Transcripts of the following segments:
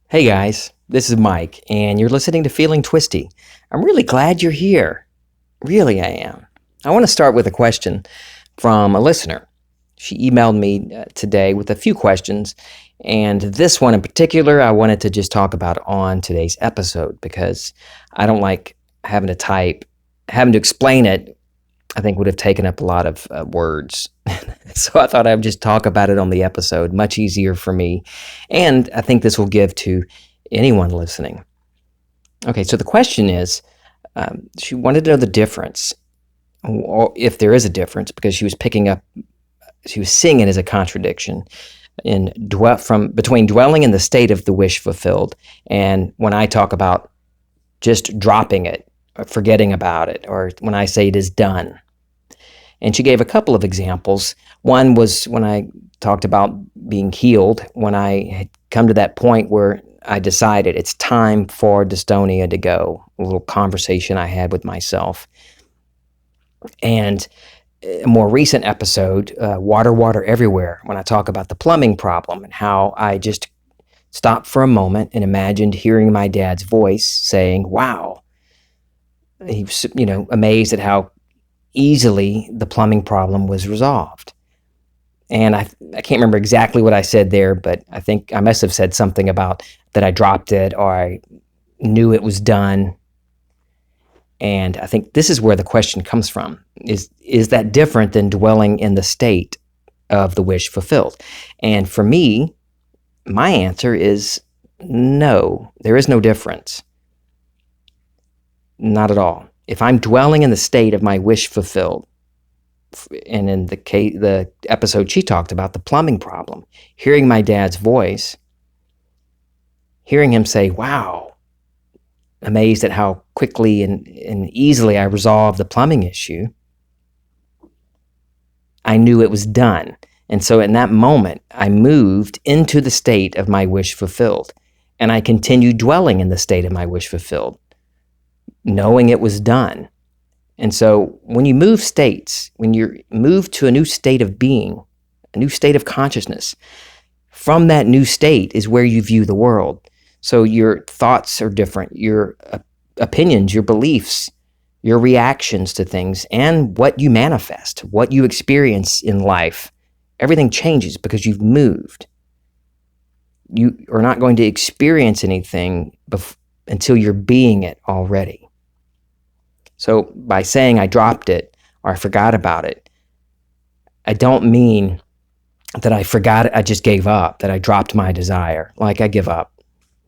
Hey guys, this is Mike, and you're listening to Feeling Twisty. I'm really glad you're here. Really, I am. I want to start with a question from a listener. She emailed me today with a few questions, and this one in particular, I wanted to just talk about on today's episode because I don't like having to type, having to explain it. I think would have taken up a lot of words. So I thought I'd just talk about it on the episode, much easier for me. And I think this will give to anyone listening. Okay, so the question is she wanted to know the difference, or if there is a difference, because she was seeing it as a contradiction between dwelling in the state of the wish fulfilled and when I talk about just dropping it, or forgetting about it, or when I say it is done. And she gave a couple of examples. One was when I talked about being healed, when I had come to that point where I decided it's time for dystonia to go, a little conversation I had with myself. And a more recent episode, Water, Water Everywhere, when I talk about the plumbing problem and how I just stopped for a moment and imagined hearing my dad's voice saying, wow. He was, amazed at how easily the plumbing problem was resolved. And I can't remember exactly what I said there, but I think I must have said something about that I dropped it or I knew it was done. And I think this is where the question comes from. Is that different than dwelling in the state of the wish fulfilled? And for me, my answer is no, there is no difference. Not at all. If I'm dwelling in the state of my wish fulfilled, and in the episode she talked about, the plumbing problem, hearing my dad's voice, hearing him say, wow, amazed at how quickly and easily I resolved the plumbing issue, I knew it was done. And so in that moment, I moved into the state of my wish fulfilled, and I continued dwelling in the state of my wish fulfilled, knowing it was done. And so when you move states, when you move to a new state of being, a new state of consciousness, from that new state is where you view the world. So your thoughts are different, your opinions, your beliefs, your reactions to things, and what you manifest, what you experience in life, everything changes because you've moved. You are not going to experience anything until you're being it already. So by saying I dropped it or I forgot about it, I don't mean that I forgot it, I just gave up, that I dropped my desire. Like I give up.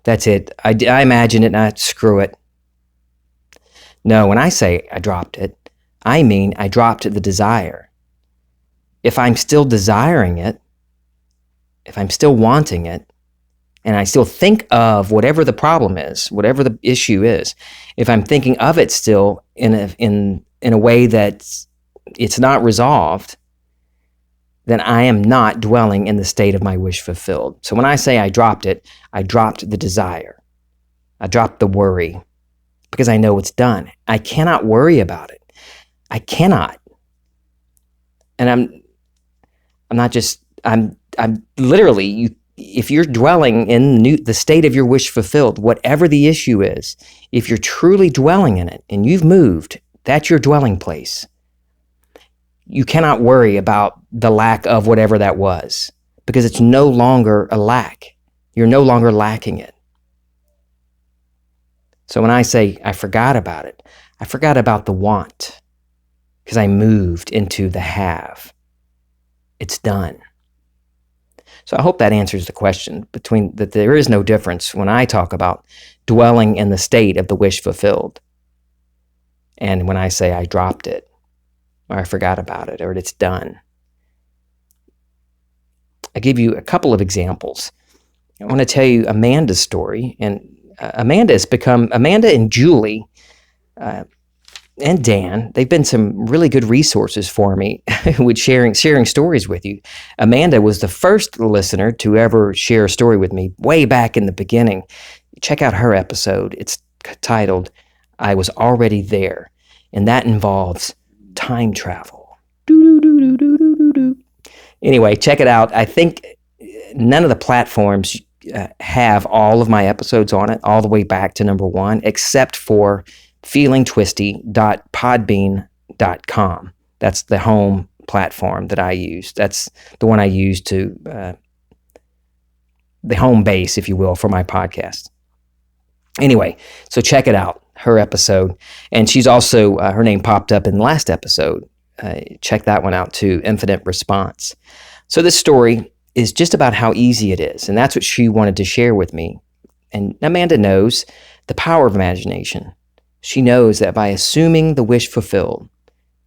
That's it. I imagine it and screw it. No, when I say I dropped it, I mean I dropped the desire. If I'm still desiring it, if I'm still wanting it, and I still think of whatever the problem is, whatever the issue is, if I'm thinking of it still in a way that it's not resolved, then I am not dwelling in the state of my wish fulfilled. So when I say I dropped it, I dropped the desire. I dropped the worry because I know it's done. I cannot worry about it. I cannot. And I'm literally, if you're dwelling in the state of your wish fulfilled, whatever the issue is, if you're truly dwelling in it and you've moved, that's your dwelling place. You cannot worry about the lack of whatever that was because it's no longer a lack. You're no longer lacking it. So when I say I forgot about it, I forgot about the want because I moved into the have. It's done. So I hope that answers the question that there is no difference when I talk about dwelling in the state of the wish fulfilled and when I say I dropped it or I forgot about it or it's done. I give you a couple of examples. I want to tell you Amanda's story, and Amanda and Julie and Dan, they've been some really good resources for me with sharing stories with you. Amanda was the first listener to ever share a story with me way back in the beginning. Check out her episode. It's titled, I Was Already There, and that involves time travel. Anyway, check it out. I think none of the platforms have all of my episodes on it, all the way back to number 1, except for feelingtwisty.podbean.com. That's the home platform that I use. That's the one I use to the home base, if you will, for my podcast. Anyway, so check it out, her episode. And she's also, her name popped up in the last episode. Check that one out too, Infinite Response. So this story is just about how easy it is. And that's what she wanted to share with me. And Amanda knows the power of imagination. She knows that by assuming the wish fulfilled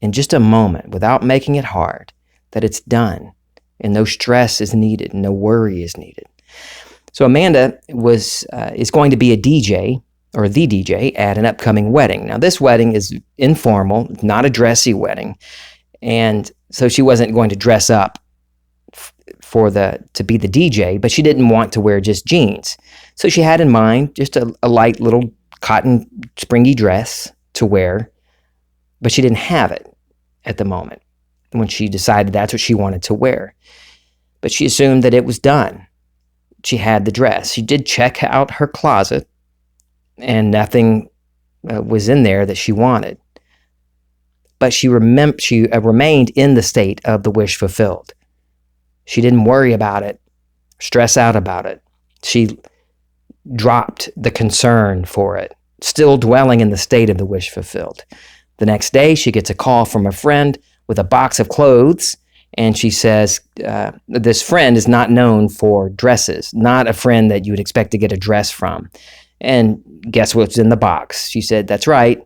in just a moment, without making it hard, that it's done and no stress is needed, no worry is needed. So Amanda is going to be a DJ, or the DJ, at an upcoming wedding. Now this wedding is informal, not a dressy wedding, and so she wasn't going to dress up to be the DJ, but she didn't want to wear just jeans. So she had in mind just a light little cotton springy dress to wear, but she didn't have it at the moment when she decided that's what she wanted to wear. But she assumed that it was done. She had the dress. She did check out her closet, and nothing was in there that she wanted. But she remained in the state of the wish fulfilled. She didn't worry about it, stress out about it. She dropped the concern for it, still dwelling in the state of the wish fulfilled. The next day, she gets a call from a friend with a box of clothes, and she says, this friend is not known for dresses, not a friend that you would expect to get a dress from. And guess what's in the box? She said, that's right,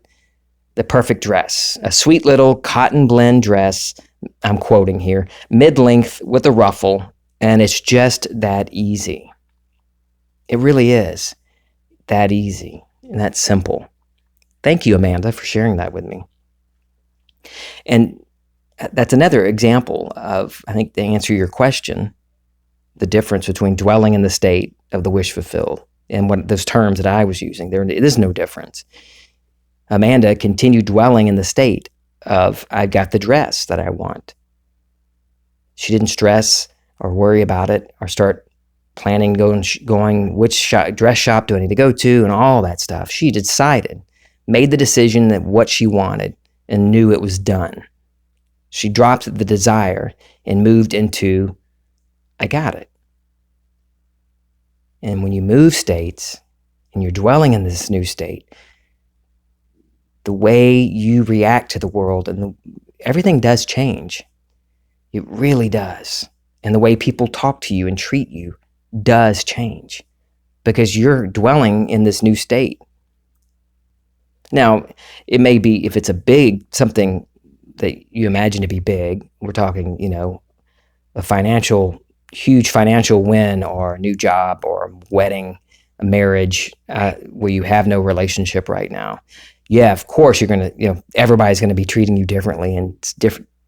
the perfect dress, a sweet little cotton blend dress, I'm quoting here, mid-length with a ruffle, and it's just that easy. It really is that easy and that simple. Thank you, Amanda, for sharing that with me. And that's another example of, I think, to answer your question, the difference between dwelling in the state of the wish fulfilled and what those terms that I was using. There is no difference. Amanda continued dwelling in the state of, I've got the dress that I want. She didn't stress or worry about it or start planning going which dress shop do I need to go to and all that stuff. She decided, made the decision that what she wanted and knew it was done. She dropped the desire and moved into, I got it. And when you move states and you're dwelling in this new state, the way you react to the world and everything does change. It really does. And the way people talk to you and treat you does change because you're dwelling in this new state. Now, it may be, if it's something that you imagine to be big, we're talking, a huge financial win or a new job or a wedding, a marriage, where you have no relationship right now. Yeah, of course you're going to, everybody's going to be treating you differently and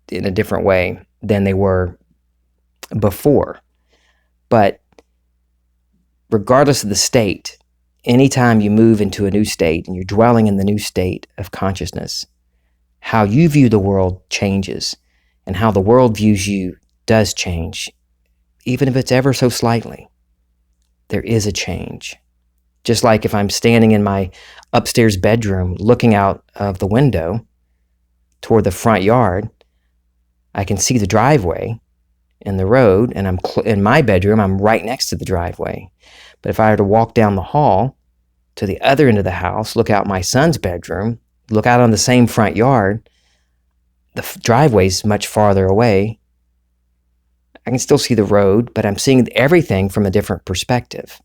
in a different way than they were before. But regardless of the state, anytime you move into a new state and you're dwelling in the new state of consciousness, how you view the world changes, and how the world views you does change, even if it's ever so slightly. There is a change. Just like if I'm standing in my upstairs bedroom looking out of the window toward the front yard, I can see the driveway and the road, and in my bedroom, I'm right next to the driveway. But if I were to walk down the hall to the other end of the house, look out my son's bedroom, look out on the same front yard, the driveway's much farther away. I can still see the road, but I'm seeing everything from a different perspective.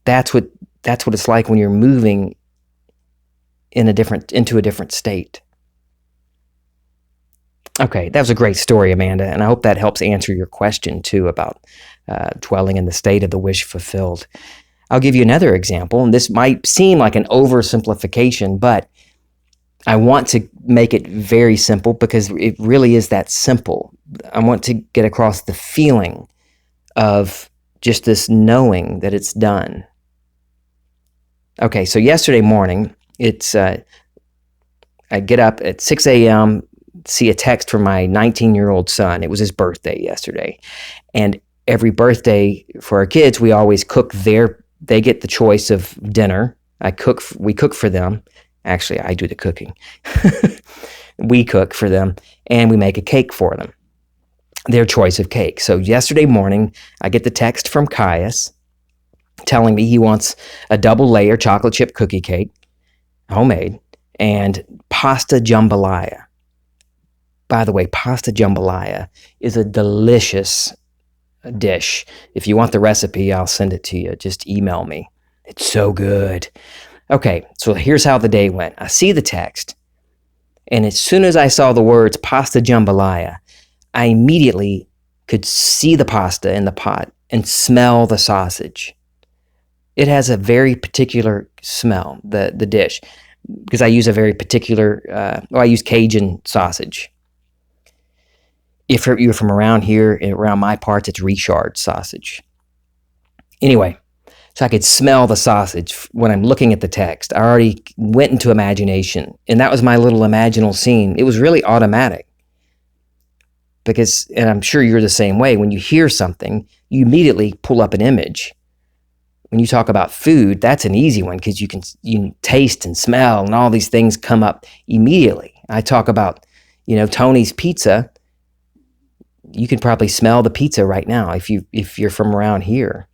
That's what it's like when you're moving into a different state. Okay, that was a great story, Amanda, and I hope that helps answer your question too about dwelling in the state of the wish fulfilled. I'll give you another example, and this might seem like an oversimplification, but I want to make it very simple because it really is that simple. I want to get across the feeling of just this knowing that it's done. Okay, so yesterday morning, I get up at 6 a.m., see a text from my 19-year-old son. It was his birthday yesterday. And every birthday for our kids, we always cook they get the choice of dinner. We cook for them. Actually, I do the cooking. We cook for them, and we make a cake for them, their choice of cake. So yesterday morning, I get the text from Caius telling me he wants a double layer chocolate chip cookie cake, homemade, and pasta jambalaya. By the way, pasta jambalaya is a delicious dish. If you want the recipe, I'll send it to you. Just email me. It's so good. Okay, so here's how the day went. I see the text, and as soon as I saw the words pasta jambalaya, I immediately could see the pasta in the pot and smell the sausage. It has a very particular smell, the dish, because I use a very particular, I use Cajun sausage. If you're from around here, around my parts, it's Richard sausage. Anyway, so I could smell the sausage when I'm looking at the text. I already went into imagination, and that was my little imaginal scene. It was really automatic. Because, and I'm sure you're the same way, when you hear something, you immediately pull up an image. When you talk about food, that's an easy one because you can taste and smell, and all these things come up immediately. I talk about, Tony's Pizza. You can probably smell the pizza right now if you're from around here.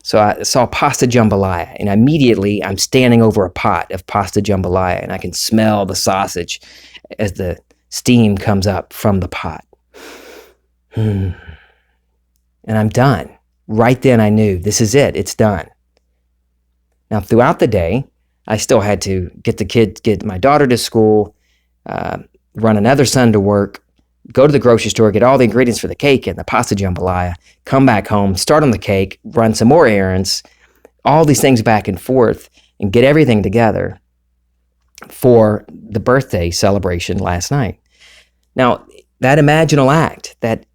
So I saw pasta jambalaya, and immediately I'm standing over a pot of pasta jambalaya, and I can smell the sausage as the steam comes up from the pot. And I'm done. Right then I knew, this is it. It's done. Now, throughout the day, I still had to get my daughter to school, run another son to work, go to the grocery store, get all the ingredients for the cake and the pasta jambalaya, come back home, start on the cake, run some more errands, all these things back and forth, and get everything together for the birthday celebration last night. Now, that imaginal act, that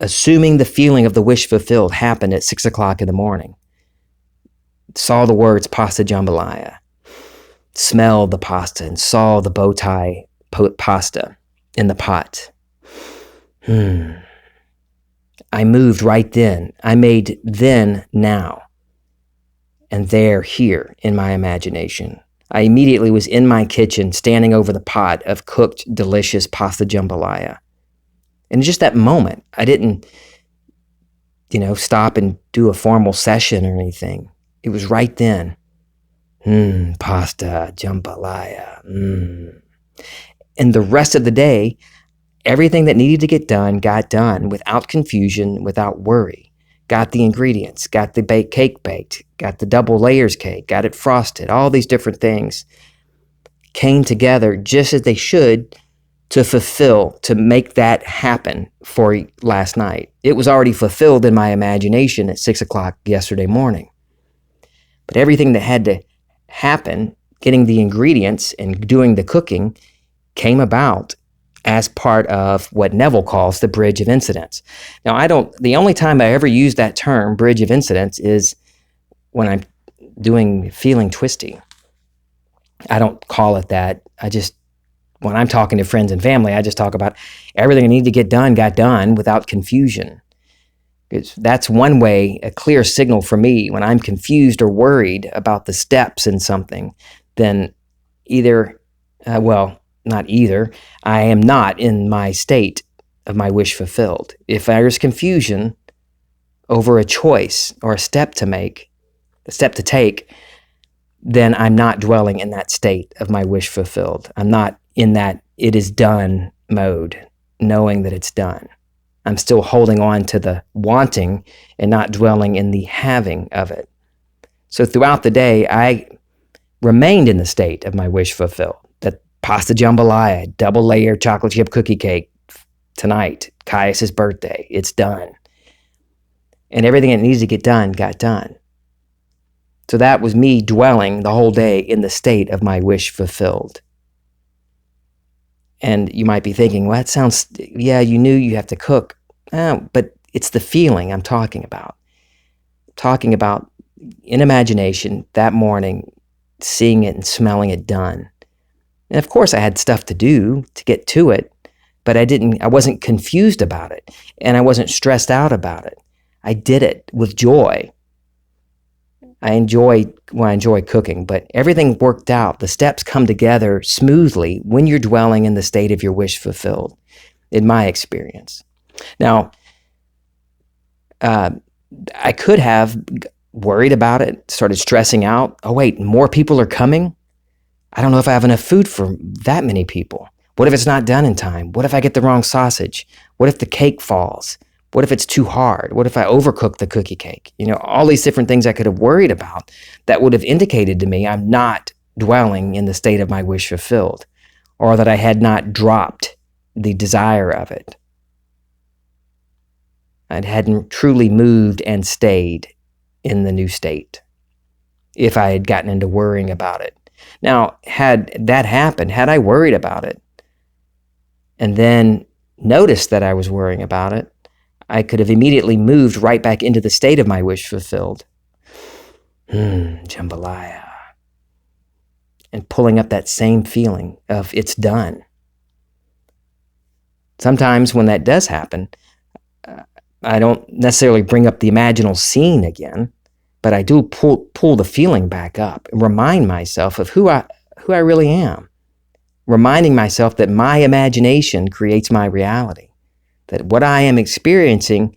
assuming the feeling of the wish fulfilled, happened at 6 o'clock in the morning. Saw the words pasta jambalaya, smelled the pasta, and saw the bow tie pasta in the pot. I moved right then. I made then, now, and there, here, in my imagination. I immediately was in my kitchen, standing over the pot of cooked, delicious pasta jambalaya. And just that moment, I didn't, stop and do a formal session or anything. It was right then. Pasta jambalaya. And the rest of the day, everything that needed to get done got done without confusion, without worry. Got the ingredients, got the cake baked, got the double layers cake, got it frosted. All these different things came together just as they should to make that happen for last night. It was already fulfilled in my imagination at 6 o'clock yesterday morning. But everything that had to happen, getting the ingredients and doing the cooking, came about as part of what Neville calls the bridge of incidents. Now, the only time I ever use that term, bridge of incidents, is when I'm doing Feeling Twisty. I don't call it that. When I'm talking to friends and family, I just talk about everything I need to get done got done without confusion. That's one way, a clear signal for me when I'm confused or worried about the steps in something, then I am not in my state of my wish fulfilled. If there's confusion over a choice or a step to take, then I'm not dwelling in that state of my wish fulfilled. I'm not in that it is done mode, knowing that it's done. I'm still holding on to the wanting and not dwelling in the having of it. So throughout the day, I remained in the state of my wish fulfilled. That pasta jambalaya, double layer chocolate chip cookie cake tonight, Caius' birthday, it's done. And everything that needs to get done got done. So that was me dwelling the whole day in the state of my wish fulfilled. And you might be thinking, well, that sounds, you knew you have to cook. But it's the feeling I'm talking about. Talking about in imagination that morning, seeing it and smelling it done. And of course I had stuff to do to get to it, but I wasn't confused about it, and I wasn't stressed out about it. I did it with joy. I enjoy cooking, but everything worked out. The steps come together smoothly when you're dwelling in the state of your wish fulfilled, in my experience. Now, I could have worried about it, started stressing out. Oh, wait, more people are coming? I don't know if I have enough food for that many people. What if it's not done in time? What if I get the wrong sausage? What if the cake falls? What if it's too hard? What if I overcook the cookie cake? All these different things I could have worried about that would have indicated to me I'm not dwelling in the state of my wish fulfilled, or that I had not dropped the desire of it. I hadn't truly moved and stayed in the new state if I had gotten into worrying about it. Now, had that happened, had I worried about it, and then noticed that I was worrying about it, I could have immediately moved right back into the state of my wish fulfilled. Jambalaya. And pulling up that same feeling of it's done. Sometimes when that does happen, I don't necessarily bring up the imaginal scene again, but I do pull the feeling back up and remind myself of who I really am. Reminding myself that my imagination creates my reality. That what I am experiencing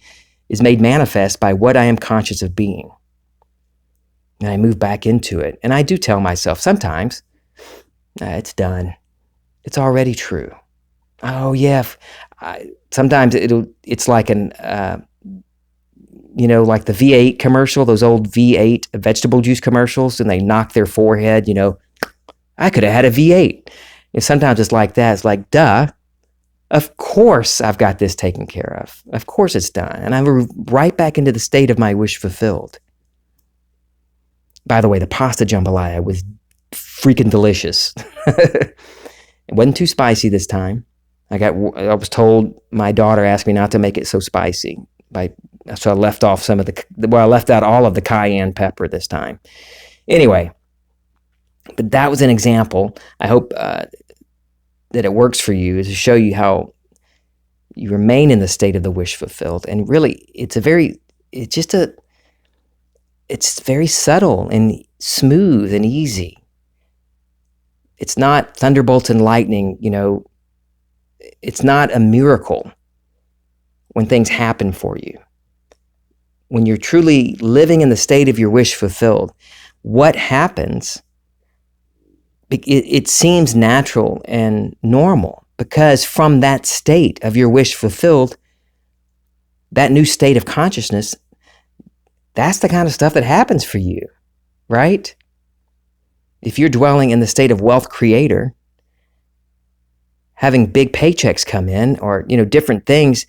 is made manifest by what I am conscious of being. And I move back into it. And I do tell myself sometimes, it's done. It's already true. Oh, yeah. Sometimes it's like like the V8 commercial, those old V8 vegetable juice commercials, and they knock their forehead, I could have had a V8. Sometimes it's like that. It's like, duh. Of course I've got this taken care of. Of course it's done. And I'm right back into the state of my wish fulfilled. By the way, the pasta jambalaya was freaking delicious. It wasn't too spicy this time. I was told, my daughter asked me not to make it so spicy. So I left off I left out all of the cayenne pepper this time. Anyway, but that was an example. I hope that it works for you, is to show you how you remain in the state of the wish fulfilled. And really, it's very subtle and smooth and easy. It's not thunderbolts and lightning, it's not a miracle when things happen for you. When you're truly living in the state of your wish fulfilled, what happens, it seems natural and normal, because from that state of your wish fulfilled, that new state of consciousness, that's the kind of stuff that happens for you, right? If you're dwelling in the state of wealth creator, having big paychecks come in, or different things,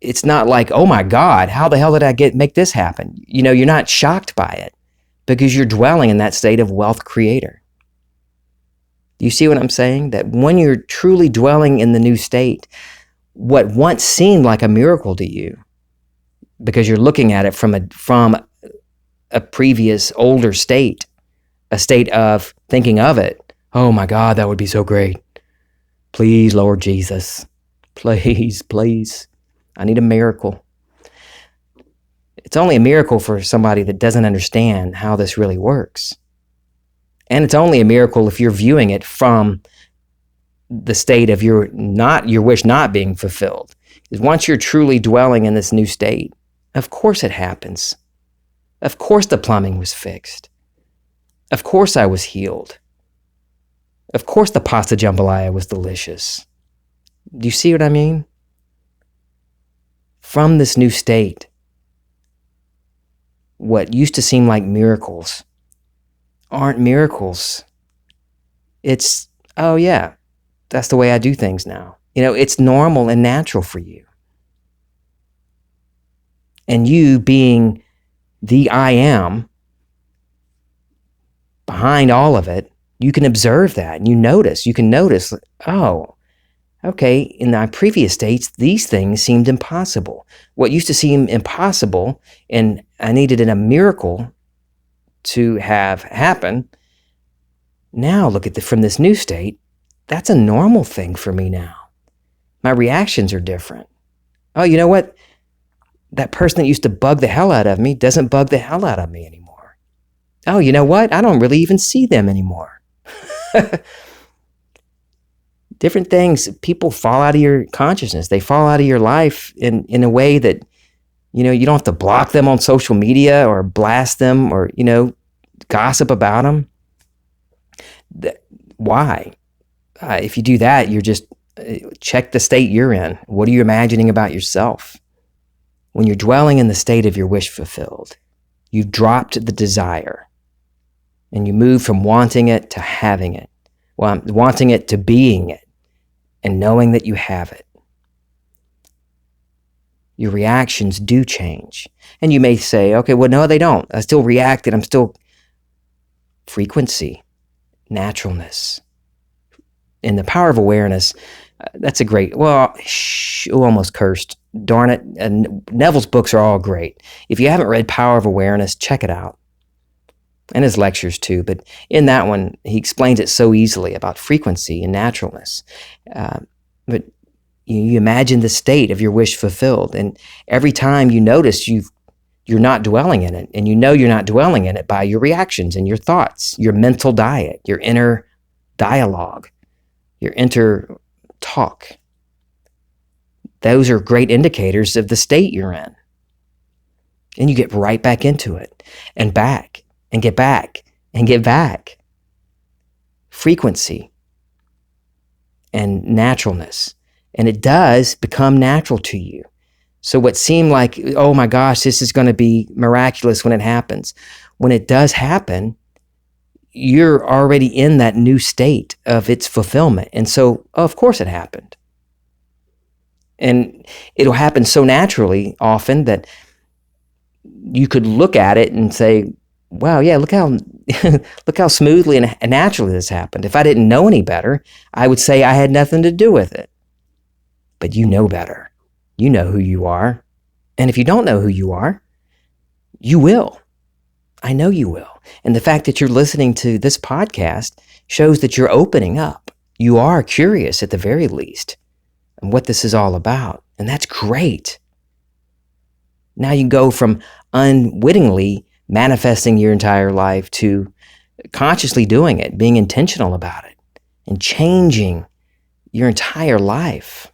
it's not like, oh my God, how the hell did I make this happen? You're not shocked by it because you're dwelling in that state of wealth creator. Do you see what I'm saying? That when you're truly dwelling in the new state, what once seemed like a miracle to you, because you're looking at it from a previous older state, a state of thinking of it, oh my God, that would be so great. Please, Lord Jesus, please, please. I need a miracle. It's only a miracle for somebody that doesn't understand how this really works. And it's only a miracle if you're viewing it from the state of your wish not being fulfilled. Because once you're truly dwelling in this new state, of course it happens. Of course the plumbing was fixed. Of course I was healed. Of course the pasta jambalaya was delicious. Do you see what I mean? From this new state, what used to seem like miracles aren't miracles. It's, oh yeah, that's the way I do things now. It's normal and natural for you. And you being the I am behind all of it, you can observe that and you can notice, oh, okay, in my previous states, these things seemed impossible. What used to seem impossible and I needed a miracle to have happen, now look at from this new state, that's a normal thing for me now. My reactions are different. Oh, you know what? That person that used to bug the hell out of me doesn't bug the hell out of me anymore. Oh, you know what? I don't really even see them anymore. Different things, people fall out of your consciousness. They fall out of your life in a way that, you don't have to block them on social media or blast them or, gossip about them. Why? If you do that, you're just, check the state you're in. What are you imagining about yourself? When you're dwelling in the state of your wish fulfilled, you've dropped the desire and you move from wanting it to having it. Well, wanting it to being it and knowing that you have it. Your reactions do change. And you may say, okay, well, no, they don't. I still reacted. I'm still frequency, naturalness. And the power of awareness, that's a great, almost cursed. Darn it. And Neville's books are all great. If you haven't read Power of Awareness, check it out. And his lectures too. But in that one, he explains it so easily about frequency and naturalness. But you imagine the state of your wish fulfilled. And every time you notice you're not dwelling in it, and you're not dwelling in it by your reactions and your thoughts, your mental diet, your inner dialogue, your inner talk. Those are great indicators of the state you're in. And you get right back into it and back and get back and get back. Frequency and naturalness. And it does become natural to you. So what seemed like, oh my gosh, this is going to be miraculous when it happens. When it does happen, you're already in that new state of its fulfillment. And so, of course it happened. And it'll happen so naturally often that you could look at it and say, wow, yeah, look how smoothly and naturally this happened. If I didn't know any better, I would say I had nothing to do with it. But you know better. You know who you are. And if you don't know who you are, you will. I know you will. And the fact that you're listening to this podcast shows that you're opening up. You are curious at the very least and what this is all about. And that's great. Now you go from unwittingly manifesting your entire life to consciously doing it, being intentional about it, and changing your entire life.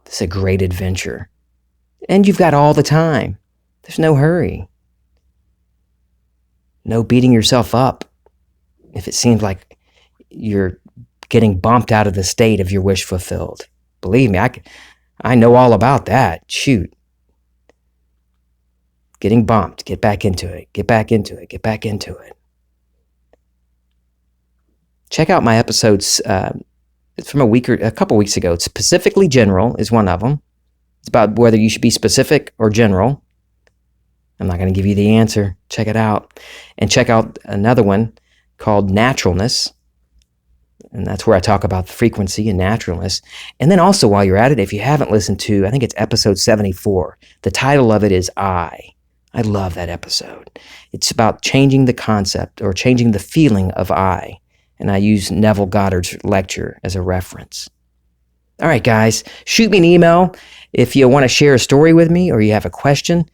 It's a great adventure. And you've got all the time. There's no hurry. No beating yourself up if it seems like you're getting bumped out of the state of your wish fulfilled. Believe me, I know all about that. Shoot. Getting bumped. Get back into it. Get back into it. Get back into it. Check out my episodes. It's from a couple weeks ago. It's Specifically General is one of them. It's about whether you should be specific or general. I'm not going to give you the answer. Check it out. And check out another one called Naturalness. And that's where I talk about the frequency and naturalness. And then also while you're at it, if you haven't listened to, I think it's episode 74. The title of it is I. I love that episode. It's about changing the concept or changing the feeling of I. And I use Neville Goddard's lecture as a reference. All right, guys, shoot me an email if you want to share a story with me or you have a question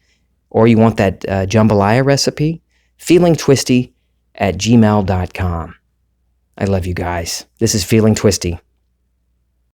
or you want that jambalaya recipe, feelingtwisty@gmail.com. I love you guys. This is Feeling Twisty.